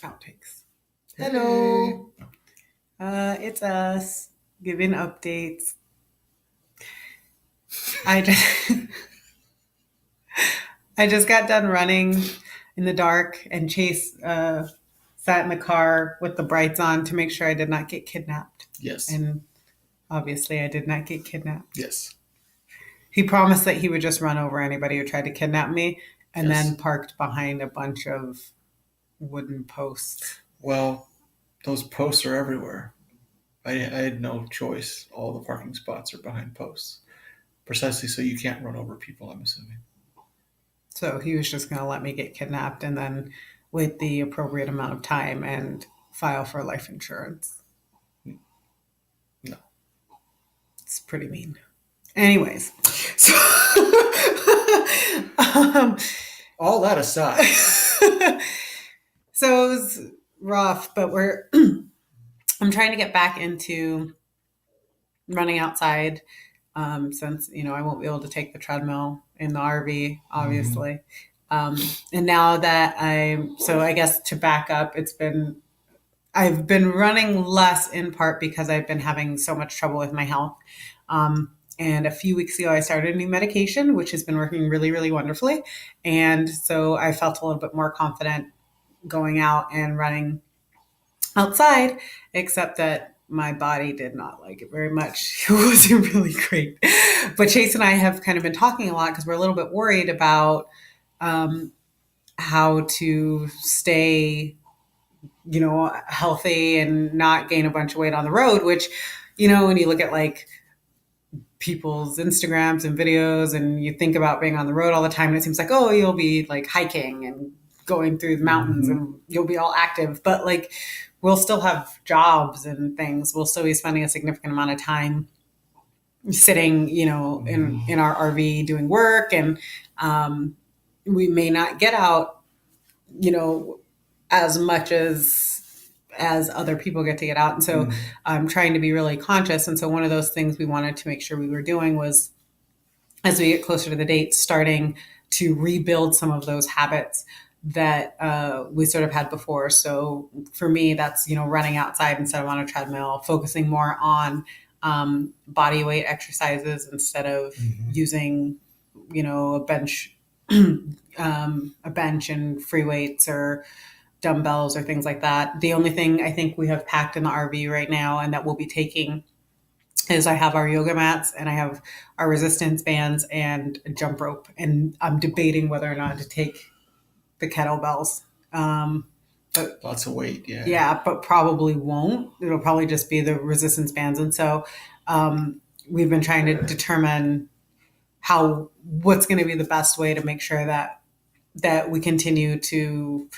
Outtakes. Hey. Hello. It's us giving updates. I just I just got done running in the dark, and Chase sat in the car with the brights on to make sure I did not get kidnapped. Yes. And obviously, I did not get kidnapped. Yes. He promised that he would just run over anybody who tried to kidnap me, and Yes. then parked behind a bunch of wooden posts. Well, those posts are everywhere. I had no choice. All the parking spots are behind posts. Precisely so you can't run over people, I'm assuming. So he was just going to let me get kidnapped and then wait the appropriate amount of time and file for life insurance. No. It's pretty mean. Anyways, so All that aside. so it was rough, but I'm trying to get back into running outside since I won't be able to take the treadmill in the RV, obviously. And now that I guess to back up, I've been running less in part because I've been having so much trouble with my health. And a few weeks ago, I started a new medication, which has been working really, really wonderfully. And so I felt a little bit more confident going out and running outside, except that my body did not like it very much. It wasn't really great. But Chase and I have kind of been talking a lot because we're a little bit worried about how to stay, healthy and not gain a bunch of weight on the road, which, when you look at like people's Instagrams and videos and you think about being on the road all the time, and it seems like, oh, you'll be like hiking and going through the mountains and you'll be all active. But like, we'll still have jobs and things. We'll still be spending a significant amount of time sitting, in our RV doing work. And we may not get out, as much as other people get to get out. And so I'm trying to be really conscious. And so one of those things we wanted to make sure we were doing was, as we get closer to the date, starting to rebuild some of those habits that we sort of had before. So for me, that's, running outside instead of on a treadmill, focusing more on body weight exercises instead of using, a bench, a bench and free weights or dumbbells or things like that. The only thing I think we have packed in the RV right now and that we'll be taking is I have our yoga mats and I have our resistance bands and a jump rope. And I'm debating whether or not to take the kettlebells. But lots of weight, yeah. Yeah, but probably won't. It'll probably just be the resistance bands. And so we've been trying to determine what's going to be the best way to make sure that we continue to,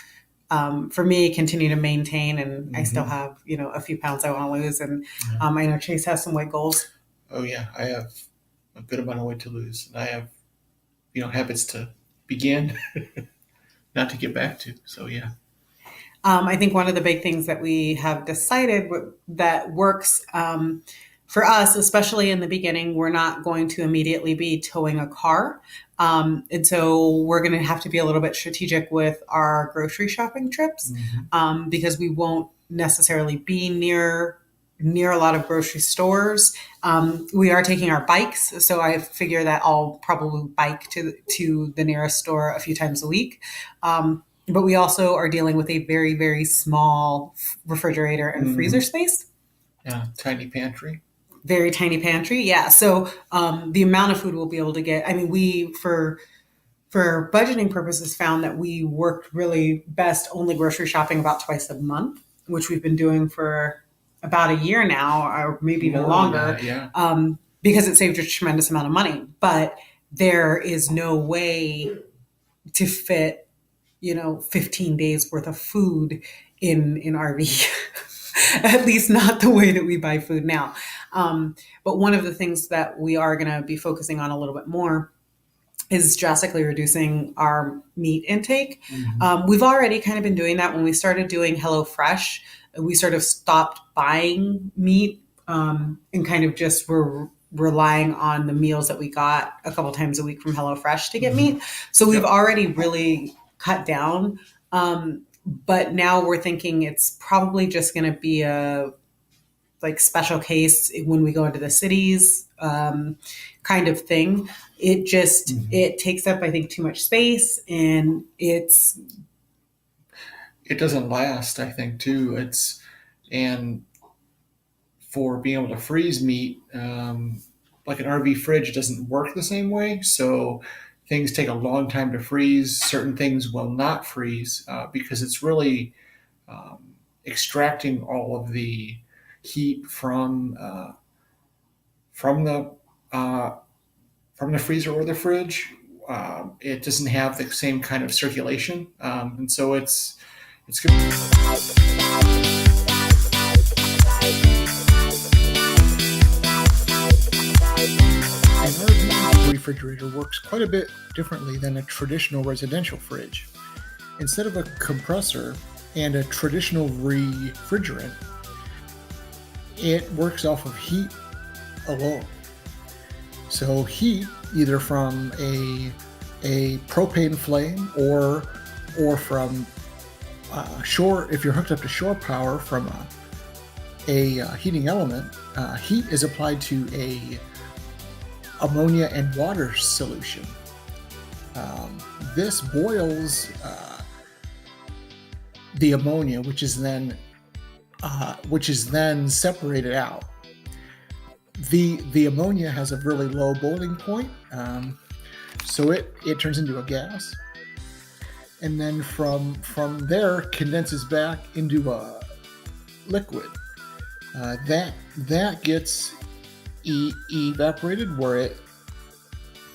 for me, continue to maintain. And I still have, a few pounds I want to lose. And I know Chase has some weight goals. Oh yeah, I have a good amount of weight to lose. And I have, habits to begin, not to get back to. So yeah. I think one of the big things that we have decided that works for us, especially in the beginning, we're not going to immediately be towing a car. And so we're going to have to be a little bit strategic with our grocery shopping trips because we won't necessarily be near a lot of grocery stores. We are taking our bikes. So I figure that I'll probably bike to the nearest store a few times a week. But we also are dealing with a very, very small refrigerator and freezer space. Yeah, tiny pantry. Very tiny pantry. Yeah. So the amount of food we'll be able to get, we, for budgeting purposes, found that we worked really best only grocery shopping about twice a month, which we've been doing for about a year now, or maybe even longer, because it saved a tremendous amount of money. But there is no way to fit 15 days worth of food in RV, at least not the way that we buy food now. But one of the things that we are going to be focusing on a little bit more is drastically reducing our meat intake. We've already kind of been doing that. When we started doing HelloFresh, we sort of stopped buying meat and kind of just were relying on the meals that we got a couple times a week from HelloFresh to get meat. So we've already really cut down. but now we're thinking it's probably just going to be a like special case when we go into the cities, kind of thing. It just Mm-hmm. it takes up, I think, too much space, and it's It doesn't last, I think, too. And for being able to freeze meat, like an RV fridge doesn't work the same way. So things take a long time to freeze. Certain things will not freeze because it's really extracting all of the heat from the uh, from the freezer or the fridge. It doesn't have the same kind of circulation, and so it's good. An RV refrigerator works quite a bit differently than a traditional residential fridge. Instead of a compressor and a traditional refrigerant, it works off of heat alone. So heat, either from a propane flame or from shore, if you're hooked up to shore power from a heating element, heat is applied to a ammonia and water solution. This boils the ammonia, which is then separated out. The ammonia has a really low boiling point, so it turns into a gas, and then from there condenses back into a liquid. That gets evaporated, where it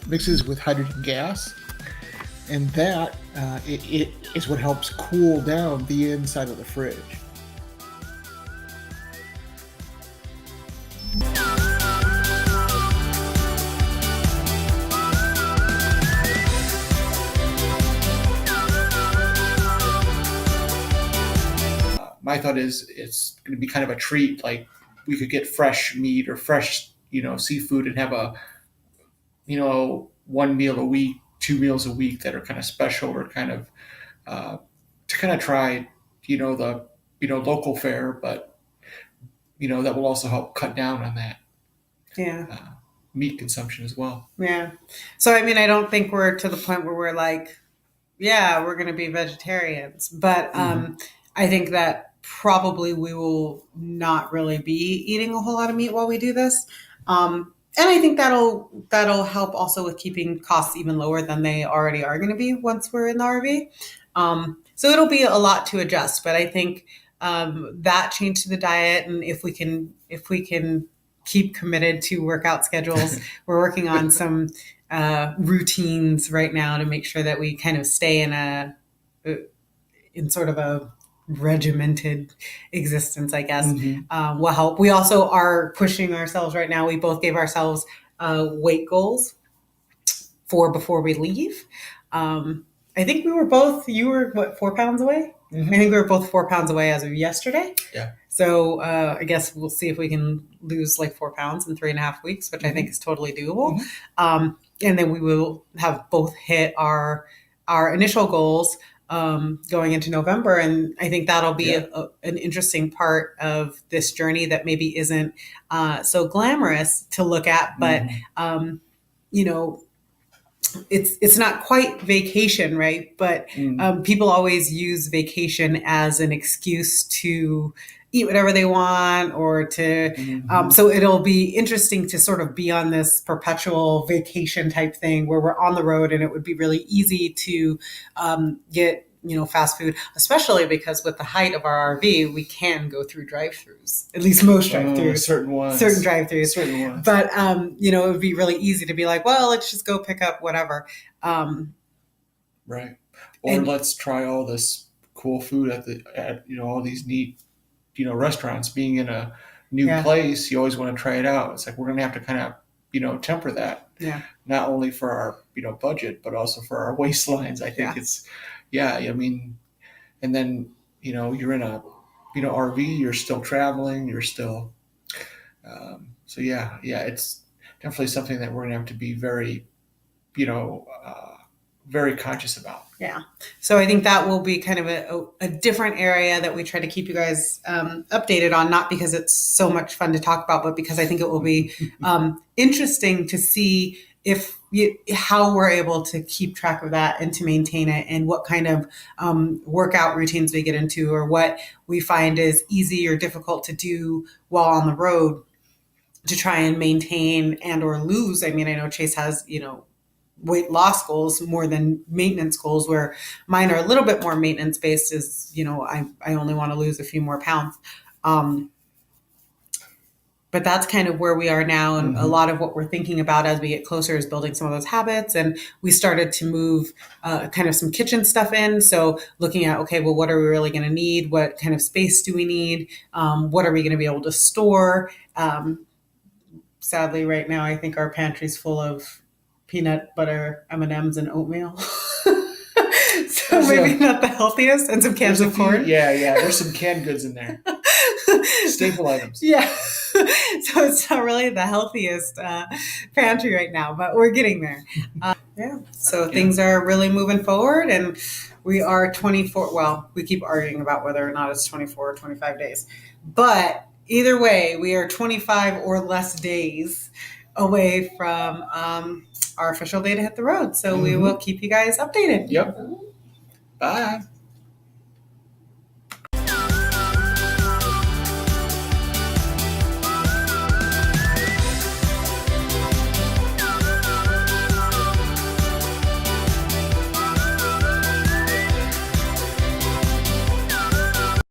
mixes with hydrogen gas, and that it is what helps cool down the inside of the fridge. My thought is it's going to be kind of a treat. Like we could get fresh meat or fresh, seafood and have one meal a week, 2 meals a week that are kind of special or kind of to kind of try, the local fare, but that will also help cut down on that yeah. uh, meat consumption as well. Yeah. So I mean, I don't think we're to the point where we're like, yeah, we're going to be vegetarians, but Mm-hmm. I think that probably we will not really be eating a whole lot of meat while we do this. And I think that'll help also with keeping costs even lower than they already are going to be once we're in the RV. So it'll be a lot to adjust, but I think that change to the diet, and if we can keep committed to workout schedules, we're working on some routines right now to make sure that we kind of stay in sort of a regimented existence, I guess, Mm-hmm. will help. We also are pushing ourselves right now. We both gave ourselves weight goals for before we leave. I think you were what, 4 pounds away? Mm-hmm. I think we were both 4 pounds away as of yesterday. Yeah. So I guess we'll see if we can lose like 4 pounds in 3.5 weeks, which I think is totally doable. And then we will have both hit our initial goals going into November, and I think that'll be an interesting part of this journey that maybe isn't so glamorous to look at, but you know, it's not quite vacation, right? But people always use vacation as an excuse to eat whatever they want or to so it'll be interesting to sort of be on this perpetual vacation type thing where we're on the road, and it would be really easy to get fast food, especially because with the height of our RV, we can go through drive-throughs, at least most drive-throughs, certain drive-throughs. But it would be really easy to be like, well, let's just go pick up whatever. Right. Or let's try all this cool food at all these neat restaurants. Being in a new place, you always want to try it out. It's like we're going to have to kind of temper that. Yeah. Not only for our budget, but also for our waistlines. I think it's I mean, and then you're in a RV. You're still traveling. You're still so it's definitely something that we're going to have to be very very conscious about. Yeah. So I think that will be kind of a different area that we try to keep you guys updated on, not because it's so much fun to talk about, but because I think it will be interesting to see how we're able to keep track of that and to maintain it, and what kind of workout routines we get into, or what we find is easy or difficult to do while on the road to try and maintain and or lose. I mean, I know Chase has, weight loss goals more than maintenance goals, where mine are a little bit more maintenance based, is, I only want to lose a few more pounds. But that's kind of where we are now. And a lot of what we're thinking about as we get closer is building some of those habits. And we started to move kind of some kitchen stuff in. So looking at, okay, well, what are we really going to need? What kind of space do we need? What are we going to be able to store? Sadly, right now, I think our pantry's full of peanut butter M&Ms and oatmeal. So maybe not the healthiest, and some cans of corn. Yeah. There's some canned goods in there. Staple items. Yeah. So it's not really the healthiest pantry right now, but we're getting there. Yeah. So things are really moving forward, and we are 24. Well, we keep arguing about whether or not it's 24 or 25 days, but either way, we are 25 or less days away from our official day to hit the road. So we will keep you guys updated. Yep. Bye.